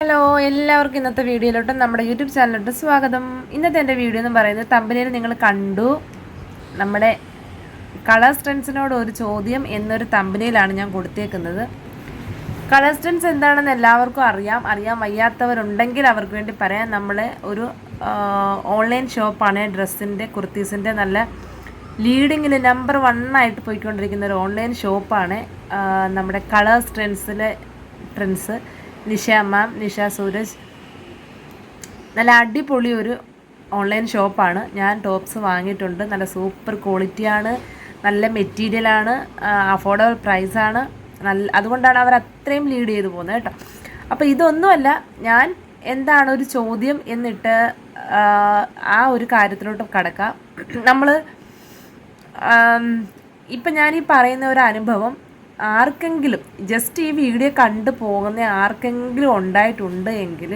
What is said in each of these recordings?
Hello എല്ലാവർക്കും ഇന്നത്തെ വീഡിയോയിലോട്ട് നമ്മുടെ യൂട്യൂബ് ചാനലിലോട്ട് സ്വാഗതം. ഇന്നത്തെ എൻ്റെ വീഡിയോ എന്ന് പറയുന്നത് തമ്പനയിൽ നിങ്ങൾ കണ്ടു, നമ്മുടെ കളേഴ്സ് ട്രെൻഡ്സിനോട് ഒരു ചോദ്യം എന്നൊരു തമ്പനയിലാണ് ഞാൻ കൊടുത്തേക്കുന്നത്. കളേഴ്സ് ട്രെൻഡ്സ് എന്താണെന്ന് എല്ലാവർക്കും അറിയാൻ വയ്യാത്തവരുണ്ടെങ്കിൽ അവർക്ക് വേണ്ടി പറയാൻ, നമ്മളെ ഒരു ഓൺലൈൻ ഷോപ്പാണ്. ഡ്രസ്സിൻ്റെ കുർത്തീസിൻ്റെ നല്ല ലീഡിങ്ങിൽ നമ്പർ 1 ആയിട്ട് പോയിക്കൊണ്ടിരിക്കുന്ന ഒരു ഓൺലൈൻ ഷോപ്പാണ് നമ്മുടെ കളേഴ്സ് ട്രെൻഡ്സ്. നിഷ മാം, നിഷ സൂരജ്, നല്ല അടിപൊളി ഒരു ഓൺലൈൻ ഷോപ്പാണ്. ഞാൻ ടോപ്സ് വാങ്ങിയിട്ടുണ്ട്. നല്ല സൂപ്പർ ക്വാളിറ്റിയാണ്, നല്ല മെറ്റീരിയലാണ്, അഫോർഡബിൾ പ്രൈസാണ്. അതുകൊണ്ടാണ് അവർ അത്രയും ലീഡ് ചെയ്ത് പോകുന്നത് കേട്ടോ. അപ്പോൾ ഇതൊന്നുമല്ല, ഞാൻ എന്താണ് ഒരു ചോദ്യം എന്നിട്ട് ആ ഒരു കാര്യത്തിലോട്ട് കടക്കാം. നമ്മൾ ഇപ്പം ഞാനീ പറയുന്ന ഒരു അനുഭവം ആർക്കെങ്കിലും, ജസ്റ്റ് ഈ വീഡിയോ കണ്ടു പോകുന്ന ആർക്കെങ്കിലും ഉണ്ടായിട്ടുണ്ട് എങ്കിൽ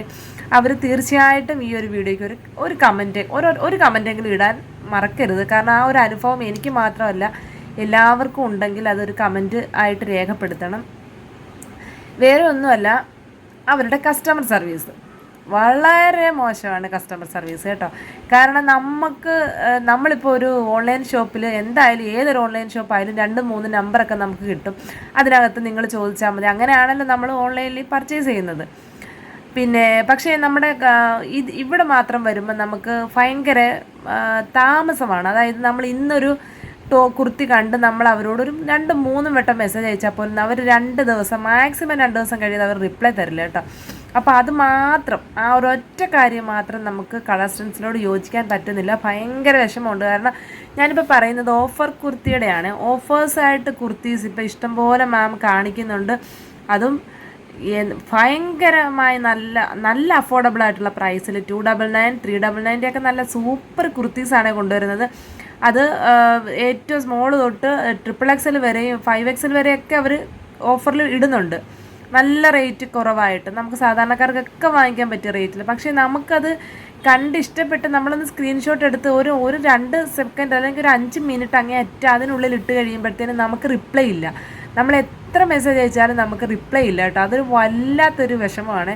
അവർ തീർച്ചയായിട്ടും ഈ ഒരു വീഡിയോയ്ക്ക് ഒരു കമൻറ്റെങ്കിലും ഇടാൻ മറക്കരുത്. കാരണം ആ ഒരു അനുഭവം എനിക്ക് മാത്രമല്ല, എല്ലാവർക്കും ഉണ്ടെങ്കിൽ അതൊരു കമൻറ്റ് ആയിട്ട് രേഖപ്പെടുത്തണം. വേറെ ഒന്നുമല്ല, അവരുടെ കസ്റ്റമർ സർവീസ് വളരെ മോശമാണ്. കസ്റ്റമർ സർവീസ് കേട്ടോ. കാരണം നമ്മളിപ്പോൾ ഒരു ഓൺലൈൻ ഷോപ്പിൽ എന്തായാലും, ഏതൊരു ഓൺലൈൻ ഷോപ്പായാലും 2-3 നമ്പറൊക്കെ നമുക്ക് കിട്ടും. അതിനകത്ത് നിങ്ങൾ ചോദിച്ചാൽ മതി. അങ്ങനെയാണല്ലോ നമ്മൾ ഓൺലൈനിൽ പർച്ചേസ് ചെയ്യുന്നത്. പക്ഷേ നമ്മുടെ ഇവിടെ മാത്രം വരുമ്പോൾ നമുക്ക് ഭയങ്കര താമസമാണ്. അതായത് നമ്മൾ ഇന്നൊരു കുർത്തി കണ്ട് നമ്മൾ അവരോട് ഒരു 2-3 വട്ടം മെസ്സേജ് അയച്ചാൽ പോലും അവർ 2 ദിവസം, മാക്സിമം 2 ദിവസം കഴിയുന്നത് അവർ റിപ്ലൈ തരില്ല കേട്ടോ. അപ്പോൾ അത് മാത്രം, ആ ഒരൊറ്റ കാര്യം മാത്രം നമുക്ക് കളേഴ്സ് ട്രെൻഡ്സിനോട് യോജിക്കാൻ പറ്റുന്നില്ല. ഭയങ്കര വിഷമമുണ്ട്. കാരണം ഞാനിപ്പോൾ പറയുന്നത് ഓഫർ കുർത്തിയുടെയാണ്. ഓഫേഴ്സായിട്ട് കുർത്തീസ് ഇപ്പോൾ ഇഷ്ടംപോലെ മാം കാണിക്കുന്നുണ്ട്. അതും ഭയങ്കരമായി നല്ല അഫോർഡബിൾ ആയിട്ടുള്ള പ്രൈസിൽ 299, 399 ഒക്കെ നല്ല സൂപ്പർ കുർത്തീസാണ് കൊണ്ടുവരുന്നത്. അത് ഏറ്റവും സ്മോൾ തൊട്ട് XXL വരെയും 5XL വരെയൊക്കെ അവർ ഓഫറിൽ ഇടുന്നുണ്ട്. നല്ല റേറ്റ് കുറവായിട്ട് നമുക്ക് സാധാരണക്കാർക്കൊക്കെ വാങ്ങിക്കാൻ പറ്റിയ റേറ്റിൽ. പക്ഷേ നമുക്കത് ഇഷ്ടപ്പെട്ട് നമ്മളൊന്ന് സ്ക്രീൻഷോട്ട് എടുത്ത് ഒരു 2 സെക്കൻഡ് അല്ലെങ്കിൽ ഒരു 5 മിനിറ്റ് അങ്ങേ അതിനുള്ളിൽ ഇട്ട് കഴിയുമ്പോഴത്തേനും നമുക്ക് റിപ്ലൈ ഇല്ല. നമ്മൾ എത്ര മെസ്സേജ് അയച്ചാലും നമുക്ക് റിപ്ലൈ ഇല്ല കേട്ടോ. അതൊരു വല്ലാത്തൊരു വിഷമമാണ്.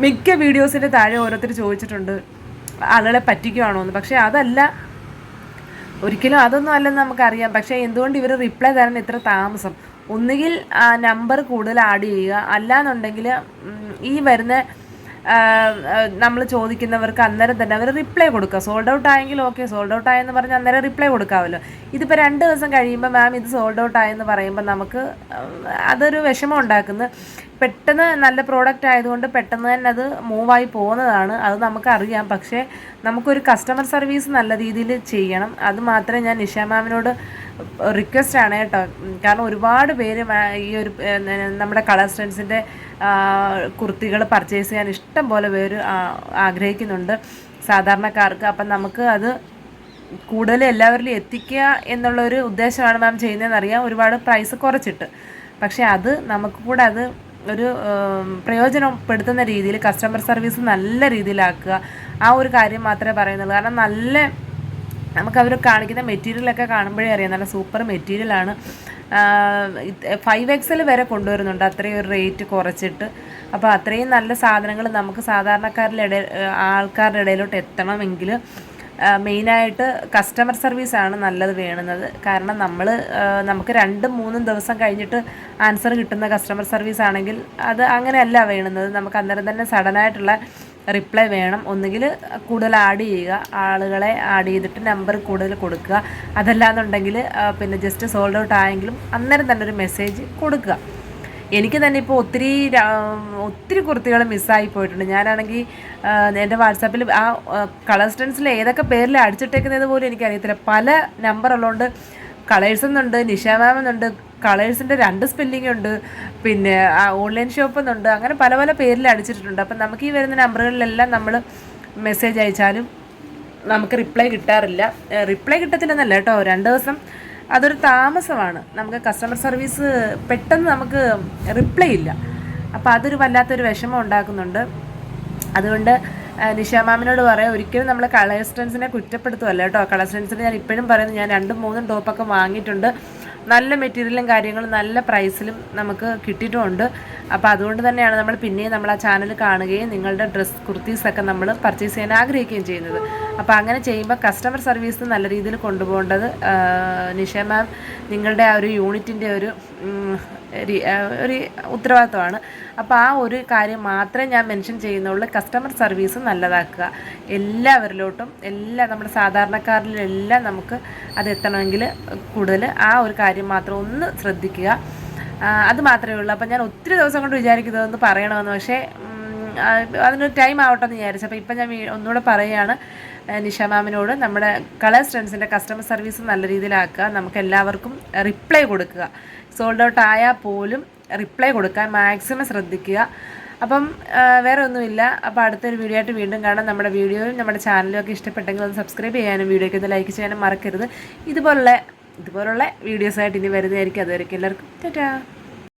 മിക്ക വീഡിയോസിൻ്റെ താഴെ ഓരോരുത്തർ ചോദിച്ചിട്ടുണ്ട് ആളുകളെ പറ്റിക്കുകയാണോ എന്ന്. പക്ഷേ അതല്ല, ഒരിക്കലും അതൊന്നും അല്ലെന്ന് നമുക്കറിയാം. പക്ഷേ എന്തുകൊണ്ട് ഇവർ റിപ്ലൈ തരാൻ ഇത്ര താമസം? ഒന്നുകിൽ നമ്പർ കൂടുതൽ ആഡ് ചെയ്യുക, അല്ലാന്നുണ്ടെങ്കിൽ ഈ വരുന്ന നമ്മൾ ചോദിക്കുന്നവർക്ക് അന്നേരം തന്നെ അവർ റിപ്ലൈ കൊടുക്കുക. സോൾഡ് ഔട്ട് ആയെങ്കിൽ ഓക്കെ, സോൾഡ് ഔട്ട് ആയെന്ന് പറഞ്ഞ് അന്നേരം റിപ്ലൈ കൊടുക്കാമല്ലോ. ഇതിപ്പോൾ 2 ദിവസം കഴിയുമ്പോൾ മാം ഇത് സോൾഡ് ഔട്ട് ആയെന്ന് പറയുമ്പോൾ നമുക്ക് അതൊരു വിഷമം ഉണ്ടാക്കുന്നു. പെട്ടെന്ന് നല്ല പ്രോഡക്റ്റ് ആയതുകൊണ്ട് പെട്ടെന്ന് തന്നെ അത് മൂവായി പോകുന്നതാണ്, അത് നമുക്കറിയാം. പക്ഷേ നമുക്കൊരു കസ്റ്റമർ സർവീസ് നല്ല രീതിയിൽ ചെയ്യണം. അത് മാത്രമേ ഞാൻ നിഷ മാമിനോട് റിക്വസ്റ്റ് ആണ് കേട്ടോ. കാരണം ഒരുപാട് പേര് ഈ ഒരു നമ്മുടെ കളേഴ്സ് ട്രെൻഡ്സിൻ്റെ കുർത്തികൾ പർച്ചേസ് ചെയ്യാൻ ഇഷ്ടം പോലെ പേര് ആഗ്രഹിക്കുന്നുണ്ട്, സാധാരണക്കാർക്ക്. അപ്പം നമുക്ക് അത് കൂടുതൽ എല്ലാവരിലും എത്തിക്കുക എന്നുള്ളൊരു ഉദ്ദേശമാണ് മാം ചെയ്യുന്നതെന്നറിയാം, ഒരുപാട് പ്രൈസ് കുറച്ചിട്ട്. പക്ഷേ അത് നമുക്ക് കൂടെ അത് ഒരു പ്രയോജനപ്പെടുത്തുന്ന രീതിയിൽ കസ്റ്റമർ സർവീസ് നല്ല രീതിയിലാക്കുക. ആ ഒരു കാര്യം മാത്രമേ പറയുന്നുള്ളൂ. കാരണം നമുക്കവർ കാണിക്കുന്ന മെറ്റീരിയലൊക്കെ കാണുമ്പോഴേ അറിയാം, നല്ല സൂപ്പർ മെറ്റീരിയലാണ്. 5XL വരെ കൊണ്ടുവരുന്നുണ്ട്, അത്രയും ഒരു റേറ്റ് കുറച്ചിട്ട്. അപ്പോൾ അത്രയും നല്ല സാധനങ്ങൾ നമുക്ക് ആൾക്കാരുടെ ഇടയിലോട്ട് എത്തണമെങ്കിൽ മെയിനായിട്ട് കസ്റ്റമർ സർവീസാണ് നല്ലത് വേണത്. കാരണം നമുക്ക് 2-3 ദിവസം കഴിഞ്ഞിട്ട് ആൻസർ കിട്ടുന്ന കസ്റ്റമർ സർവീസ് ആണെങ്കിൽ അത് അങ്ങനെയല്ല വേണത്. നമുക്ക് അന്നേരം തന്നെ സഡനായിട്ടുള്ള റിപ്ലൈ വേണം. ഒന്നുകിൽ കൂടുതൽ ആഡ് ചെയ്യുക, ആളുകളെ ആഡ് ചെയ്തിട്ട് നമ്പർ കൂടുതൽ കൊടുക്കുക. അതല്ലാന്നുണ്ടെങ്കിൽ ജസ്റ്റ് സോൾഡ് ഔട്ട് ആയെങ്കിലും അന്നേരം തന്നെ ഒരു മെസ്സേജ് കൊടുക്കുക. എനിക്ക് തന്നെ ഇപ്പോൾ ഒത്തിരി കുർത്തികൾ മിസ്സായി പോയിട്ടുണ്ട്. ഞാനാണെങ്കിൽ എൻ്റെ വാട്സാപ്പിൽ ആ കളേഴ്സ് ട്രെൻഡ്സിൽ ഏതൊക്കെ പേരിൽ അടിച്ചിട്ടേക്കുന്നത് പോലും എനിക്കറിയത്തില്ല. പല നമ്പർ ഉള്ളതുകൊണ്ട് കളേഴ്സ് എന്നുണ്ട്, നിഷ മാം എന്നുണ്ട്, കളേഴ്സിൻ്റെ 2 സ്പെല്ലിംഗ് ഉണ്ട്, ഓൺലൈൻ ഷോപ്പ് എന്നുണ്ട്, അങ്ങനെ പല പല പേരിൽ അടിച്ചിട്ടുണ്ട്. അപ്പം നമുക്ക് ഈ വരുന്ന നമ്പറുകളിലെല്ലാം നമ്മൾ മെസ്സേജ് അയച്ചാലും നമുക്ക് റിപ്ലൈ കിട്ടാറില്ല. റിപ്ലൈ കിട്ടത്തില്ലെന്നല്ല കേട്ടോ, 2 ദിവസം അതൊരു താമസമാണ്. നമുക്ക് കസ്റ്റമർ സർവീസ് പെട്ടെന്ന് നമുക്ക് റിപ്ലൈ ഇല്ല. അപ്പോൾ അതൊരു വല്ലാത്തൊരു വിഷമം ഉണ്ടാക്കുന്നുണ്ട്. അതുകൊണ്ട് നിഷ മാമിനോട് പറയാം, ഒരിക്കലും നമ്മൾ കളേഴ്സ് ട്രെൻഡ്സിനെ കുറ്റപ്പെടുത്തുമല്ല കേട്ടോ. കളേഴ്സ് ട്രെൻഡ്സിന് ഞാൻ ഇപ്പോഴും പറയുന്നത്, ഞാൻ 2-3 ടോപ്പൊക്കെ വാങ്ങിയിട്ടുണ്ട്. നല്ല മെറ്റീരിയലും കാര്യങ്ങളും നല്ല പ്രൈസിലും നമുക്ക് കിട്ടിയിട്ടുമുണ്ട്. അപ്പോൾ അതുകൊണ്ട് തന്നെയാണ് നമ്മൾ പിന്നെയും നമ്മൾ ആ ചാനൽ കാണുകയും നിങ്ങളുടെ ഡ്രസ്സ് കുർത്തീസൊക്കെ നമ്മൾ പർച്ചേസ് ചെയ്യാൻ ആഗ്രഹിക്കുകയും ചെയ്യുന്നത്. അപ്പോൾ അങ്ങനെ ചെയ്യുമ്പോൾ കസ്റ്റമർ സർവീസ് നല്ല രീതിയിൽ കൊണ്ടുപോകേണ്ടത് നിഷ മാം നിങ്ങളുടെ ആ ഒരു യൂണിറ്റിൻ്റെ ഒരു ഉത്തരവാദിത്തമാണ്. അപ്പോൾ ആ ഒരു കാര്യം മാത്രമേ ഞാൻ മെൻഷൻ ചെയ്യുന്നുള്ളൂ. കസ്റ്റമർ സർവീസ് നല്ലതാക്കുക, എല്ലാവരിലോട്ടും നമ്മുടെ സാധാരണക്കാരിലെല്ലാം നമുക്ക് അത് എത്തണമെങ്കിൽ കൂടുതൽ ആ ഒരു കാര്യം മാത്രം ഒന്ന് ശ്രദ്ധിക്കുക. അത് മാത്രമേ ഉള്ളൂ. അപ്പോൾ ഞാൻ ഒത്തിരി ദിവസം കൊണ്ട് വിചാരിക്കുന്നതൊന്ന് പറയണമെന്ന്, പക്ഷേ അതിനൊരു ടൈം ആവട്ടെ എന്ന് വിചാരിച്ചു. അപ്പോൾ ഇപ്പം ഞാൻ ഒന്നുകൂടെ പറയുകയാണ് നിഷ മാമിനോട്, നമ്മുടെ കളേഴ്സ് ട്രെൻഡ്സിൻ്റെ കസ്റ്റമർ സർവീസ് നല്ല രീതിയിലാക്കുക, നമുക്ക് എല്ലാവർക്കും റിപ്ലൈ കൊടുക്കുക. സോൾഡ് ഔട്ട് ആയാൽ പോലും റിപ്ലൈ കൊടുക്കാൻ മാക്സിമം ശ്രദ്ധിക്കുക. അപ്പം വേറെ ഒന്നുമില്ല. അപ്പോൾ അടുത്തൊരു വീഡിയോ ആയിട്ട് വീണ്ടും കാണാം. നമ്മുടെ വീഡിയോയും നമ്മുടെ ചാനലും ഒക്കെ ഇഷ്ടപ്പെട്ടെങ്കിൽ ഒന്ന് സബ്സ്ക്രൈബ് ചെയ്യാനും വീഡിയോയ്ക്ക് ഒന്ന് ലൈക്ക് ചെയ്യാനും മറക്കരുത്. ഇതുപോലുള്ള വീഡിയോസായിട്ട് ഇനി വരുന്നതായിരിക്കും. അതുവരെയ്ക്കും എല്ലാവർക്കും ടാറ്റാ.